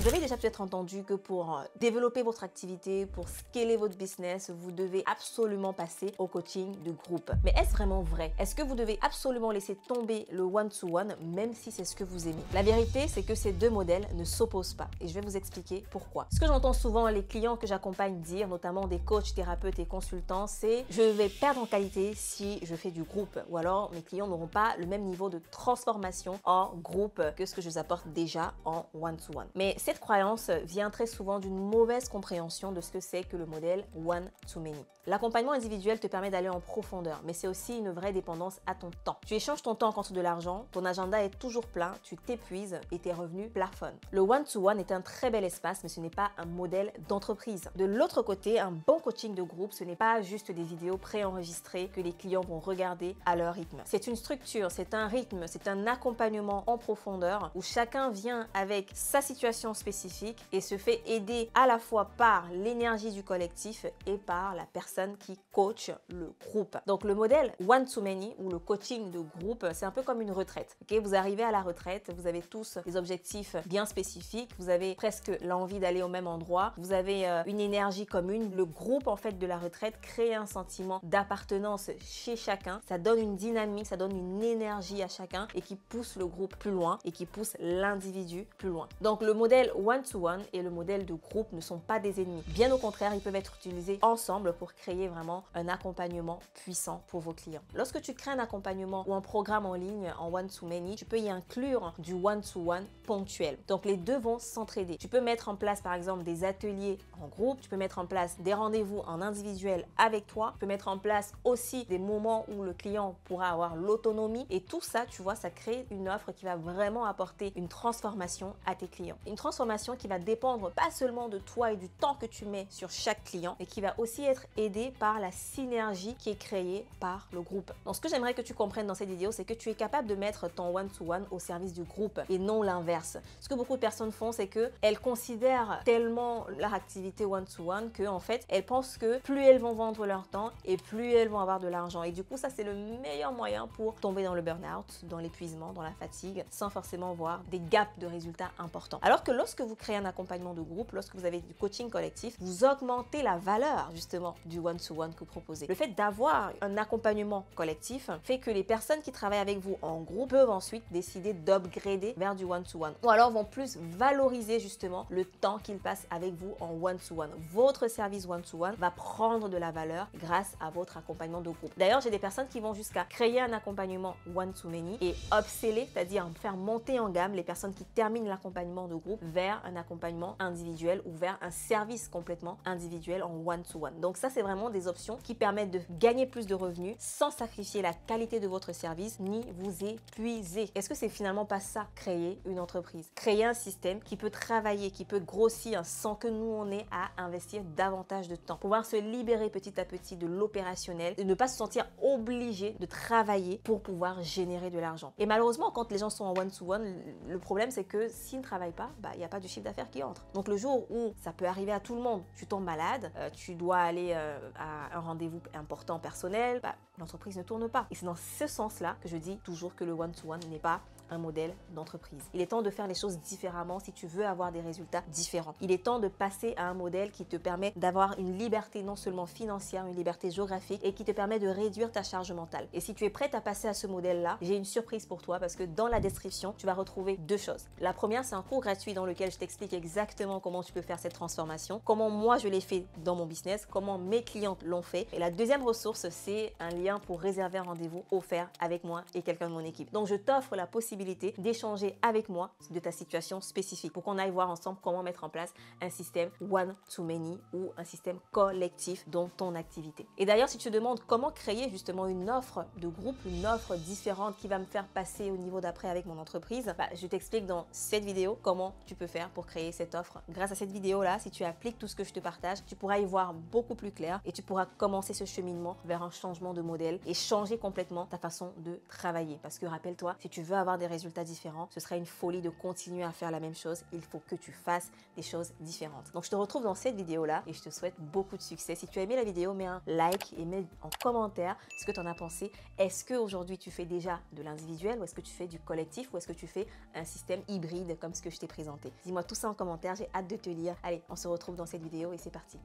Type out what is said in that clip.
Vous avez déjà peut-être entendu que pour développer votre activité, pour scaler votre business, vous devez absolument passer au coaching de groupe. Mais est-ce vraiment vrai? Est-ce que vous devez absolument laisser tomber le one-to-one, même si c'est ce que vous aimez? La vérité, c'est que ces deux modèles ne s'opposent pas et je vais vous expliquer pourquoi. Ce que j'entends souvent les clients que j'accompagne dire, notamment des coachs, thérapeutes et consultants, c'est je vais perdre en qualité si je fais du groupe, ou alors mes clients n'auront pas le même niveau de transformation en groupe que ce que je vous apporte déjà en one-to-one. Mais cette croyance vient très souvent d'une mauvaise compréhension de ce que c'est que le modèle one-to-many. L'accompagnement individuel te permet d'aller en profondeur, mais c'est aussi une vraie dépendance à ton temps. Tu échanges ton temps contre de l'argent, ton agenda est toujours plein, tu t'épuises et tes revenus plafonnent. Le one-to-one est un très bel espace, mais ce n'est pas un modèle d'entreprise. De l'autre côté, un bon coaching de groupe, ce n'est pas juste des vidéos préenregistrées que les clients vont regarder à leur rythme. C'est une structure, c'est un rythme, c'est un accompagnement en profondeur où chacun vient avec sa situation spécifique et se fait aider à la fois par l'énergie du collectif et par la personne qui coach le groupe. Donc le modèle one-to-many ou le coaching de groupe, c'est un peu comme une retraite. Okay? Vous arrivez à la retraite, vous avez tous des objectifs bien spécifiques, vous avez presque l'envie d'aller au même endroit, vous avez une énergie commune. Le groupe en fait de la retraite crée un sentiment d'appartenance chez chacun. Ça donne une dynamique, ça donne une énergie à chacun et qui pousse le groupe plus loin et qui pousse l'individu plus loin. Donc le modèle one-to-one et le modèle de groupe ne sont pas des ennemis. Bien au contraire, ils peuvent être utilisés ensemble pour créer vraiment un accompagnement puissant pour vos clients. Lorsque tu crées un accompagnement ou un programme en ligne en one-to-many, tu peux y inclure du one-to-one ponctuel. Donc les deux vont s'entraider. Tu peux mettre en place par exemple des ateliers en groupe, tu peux mettre en place des rendez-vous en individuel avec toi, tu peux mettre en place aussi des moments où le client pourra avoir l'autonomie et tout ça, tu vois, ça crée une offre qui va vraiment apporter une transformation à tes clients. Une transformation qui va dépendre pas seulement de toi et du temps que tu mets sur chaque client, mais qui va aussi être aidée par la synergie qui est créée par le groupe. Donc ce que j'aimerais que tu comprennes dans cette vidéo, c'est que tu es capable de mettre ton one-to-one au service du groupe et non l'inverse. Ce que beaucoup de personnes font, c'est qu'elles considèrent tellement leur activité one-to-one que en fait, elles pensent que plus elles vont vendre leur temps et plus elles vont avoir de l'argent. Et du coup, ça c'est le meilleur moyen pour tomber dans le burn-out, dans l'épuisement, dans la fatigue, sans forcément voir des gaps de résultats importants. Alors que lorsque vous créez un accompagnement de groupe, lorsque vous avez du coaching collectif, vous augmentez la valeur justement du one-to-one que vous proposez. Le fait d'avoir un accompagnement collectif fait que les personnes qui travaillent avec vous en groupe peuvent ensuite décider d'upgrader vers du one-to-one ou alors vont plus valoriser justement le temps qu'ils passent avec vous en one-to-one. Votre service one-to-one va prendre de la valeur grâce à votre accompagnement de groupe. D'ailleurs, j'ai des personnes qui vont jusqu'à créer un accompagnement one-to-many et upseller, c'est-à-dire faire monter en gamme les personnes qui terminent l'accompagnement de groupe vers un accompagnement individuel ou vers un service complètement individuel en one-to-one. Donc ça, c'est vraiment des options qui permettent de gagner plus de revenus sans sacrifier la qualité de votre service ni vous épuiser. Est-ce que c'est finalement pas ça, créer une entreprise? Créer un système qui peut travailler, qui peut grossir sans que nous on ait à investir davantage de temps. Pouvoir se libérer petit à petit de l'opérationnel et ne pas se sentir obligé de travailler pour pouvoir générer de l'argent. Et malheureusement, quand les gens sont en one-to-one, le problème c'est que s'ils ne travaillent pas, il n'y a pas de chiffre d'affaires qui entre. Donc le jour où ça peut arriver à tout le monde, tu tombes malade, tu dois aller à un rendez-vous important personnel, l'entreprise ne tourne pas. Et c'est dans ce sens-là que je dis toujours que le one-to-one n'est pas un modèle d'entreprise. Il est temps de faire les choses différemment si tu veux avoir des résultats différents. Il est temps de passer à un modèle qui te permet d'avoir une liberté non seulement financière, une liberté géographique et qui te permet de réduire ta charge mentale. Et si tu es prête à passer à ce modèle-là, j'ai une surprise pour toi parce que dans la description, tu vas retrouver deux choses. La première, c'est un cours gratuit dans lequel je t'explique exactement comment tu peux faire cette transformation, comment moi je l'ai fait dans mon business, comment mes clientes l'ont fait. Et la deuxième ressource, c'est un lien pour réserver un rendez-vous offert avec moi et quelqu'un de mon équipe. Donc je t'offre la possibilité d'échanger avec moi de ta situation spécifique pour qu'on aille voir ensemble comment mettre en place un système one-to-many ou un système collectif dans ton activité. Et d'ailleurs, si tu te demandes comment créer justement une offre de groupe, une offre différente qui va me faire passer au niveau d'après avec mon entreprise, je t'explique dans cette vidéo comment tu peux faire pour créer cette offre. Grâce à cette vidéo-là, si tu appliques tout ce que je te partage, tu pourras y voir beaucoup plus clair et tu pourras commencer ce cheminement vers un changement de modèle et changer complètement ta façon de travailler. Parce que rappelle-toi, si tu veux avoir des des résultats différents, ce serait une folie de continuer à faire la même chose. Il faut que tu fasses des choses différentes. Donc je te retrouve dans cette vidéo-là et je te souhaite beaucoup de succès. Si tu as aimé la vidéo, mets un like et mets en commentaire ce que tu en as pensé. Est-ce qu'aujourd'hui tu fais déjà de l'individuel ou est-ce que tu fais du collectif ou est-ce que tu fais un système hybride comme ce que je t'ai présenté? Dis-moi tout ça en commentaire, j'ai hâte de te lire. Allez, on se retrouve dans cette vidéo et c'est parti.